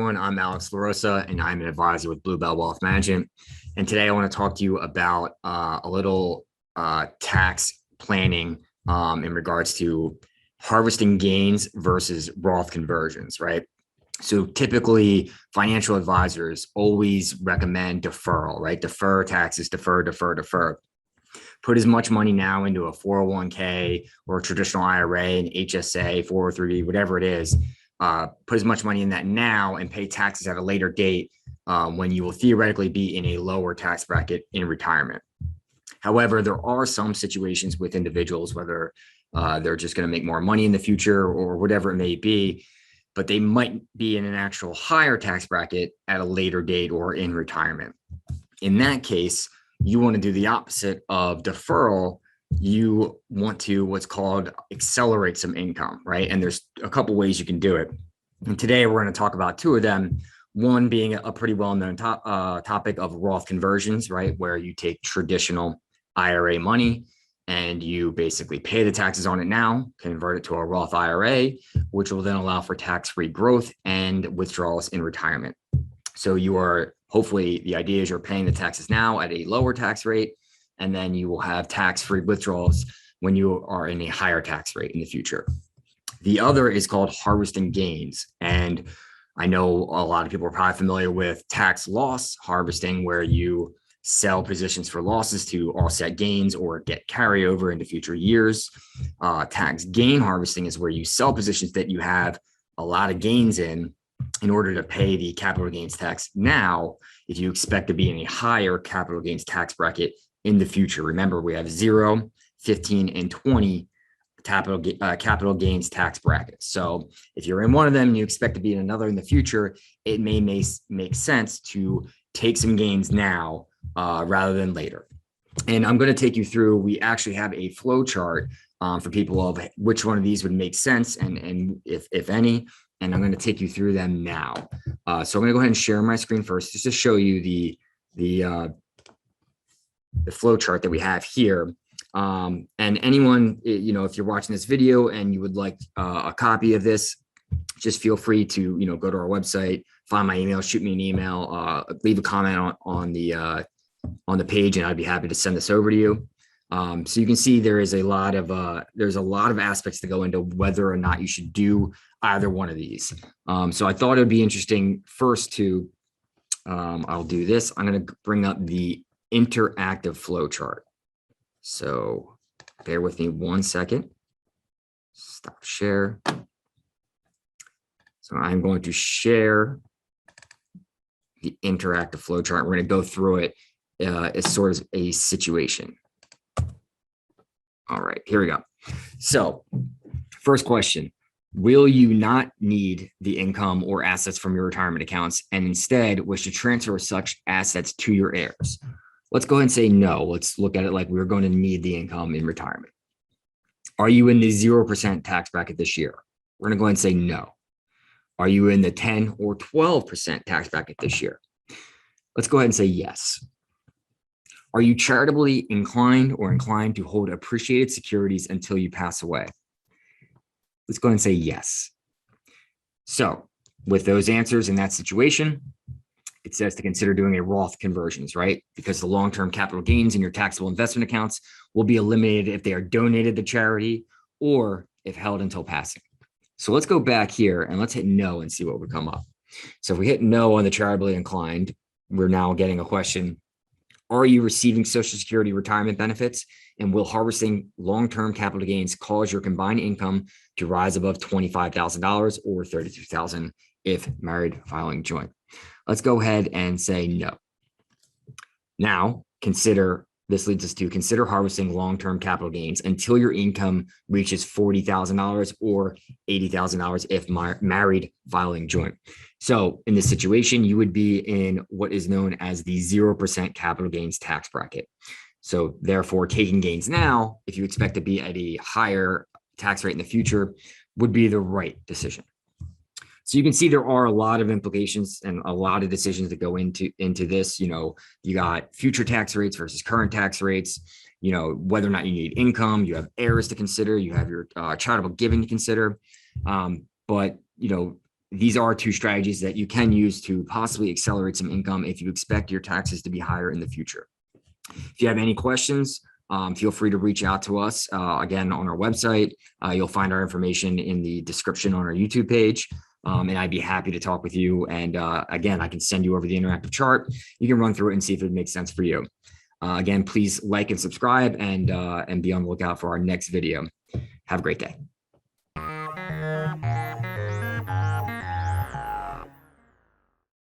everyone. I'm Alex LaRosa, and I'm an advisor with Bluebell Wealth Management. And today I want to talk to you about a little tax planning in regards to harvesting gains versus Roth conversions, right? So typically, financial advisors always recommend deferral, right? Defer taxes, defer. Put as much money now into a 401k or a traditional IRA, an HSA, 403, whatever it is. Put as much money in that now and pay taxes at a later date when you will theoretically be in a lower tax bracket in retirement. However, there are some situations with individuals, whether they're just going to make more money in the future or whatever it may be, but they might be in an actual higher tax bracket at a later date or in retirement. In that case, you want to do the opposite of deferral. You want to what's called accelerate some income, right? And there's a couple ways you can do it. And today we're going to talk about two of them. One being a pretty well-known topic of Roth conversions, right? Where you take traditional IRA money and you basically pay the taxes on it now, convert it to a Roth IRA, which will then allow for tax-free growth and withdrawals in retirement. So you are, hopefully the idea is you're paying the taxes now at a lower tax rate, and then you will have tax-free withdrawals when you are in a higher tax rate in the future. The other is called harvesting gains. And I know a lot of people are probably familiar with tax loss harvesting, where you sell positions for losses to offset gains or get carryover into future years. Tax gain harvesting is where you sell positions that you have a lot of gains in order to pay the capital gains tax now, if you expect to be in a higher capital gains tax bracket in the future. Remember, we have 0, 15, and 20 capital gains tax brackets. So if you're in one of them and you expect to be in another in the future, it may make sense to take some gains now rather than later. And I'm going to take you through, we actually have a flow chart for people of which one of these would make sense and if any. And I'm going to take you through them now. So I'm going to go ahead and share my screen first, just to show you the flow chart that we have here. And anyone, if you're watching this video and you would like a copy of this, just feel free to, go to our website, find my email, shoot me an email, leave a comment on the page, and I'd be happy to send this over to you. So you can see there's a lot of aspects to go into whether or not you should do either one of these. So I thought it would be interesting first to, I'll do this. I'm going to bring up the interactive flow chart. So bear with me 1 second. Stop share. So I'm going to share the interactive flow chart. We're going to go through it as sort of a situation. All right, here we go. So first question, will you not need the income or assets from your retirement accounts and instead wish to transfer such assets to your heirs? Let's go ahead and say no. Let's look at it like we're going to need the income in retirement. Are you in the 0% tax bracket this year? We're going to go ahead and say no. Are you in the 10 or 12% tax bracket this year? Let's go ahead and say yes. Are you charitably inclined or inclined to hold appreciated securities until you pass away? Let's go ahead and say yes. So with those answers in that situation, it says to consider doing a Roth conversions, right? Because the long-term capital gains in your taxable investment accounts will be eliminated if they are donated to charity or if held until passing. So let's go back here and let's hit no and see what would come up. So if we hit no on the charitably inclined, we're now getting a question. Are you receiving Social Security retirement benefits? And will harvesting long-term capital gains cause your combined income to rise above $25,000 or $32,000 if married filing joint? Let's go ahead and say no. Now, this leads us to consider harvesting long-term capital gains until your income reaches $40,000 or $80,000 if married filing joint. So in this situation, you would be in what is known as the 0% capital gains tax bracket. So therefore, taking gains now, if you expect to be at a higher tax rate in the future, would be the right decision. So you can see there are a lot of implications and a lot of decisions that go into this. You got future tax rates versus current tax rates, whether or not you need income, you have heirs to consider, you have your charitable giving to consider. But these are two strategies that you can use to possibly accelerate some income if you expect your taxes to be higher in the future. If you have any questions, feel free to reach out to us. Again, on our website, you'll find our information in the description on our YouTube page. And I'd be happy to talk with you. And again, I can send you over the interactive chart. You can run through it and see if it makes sense for you. Again, please like and subscribe and be on the lookout for our next video. Have a great day.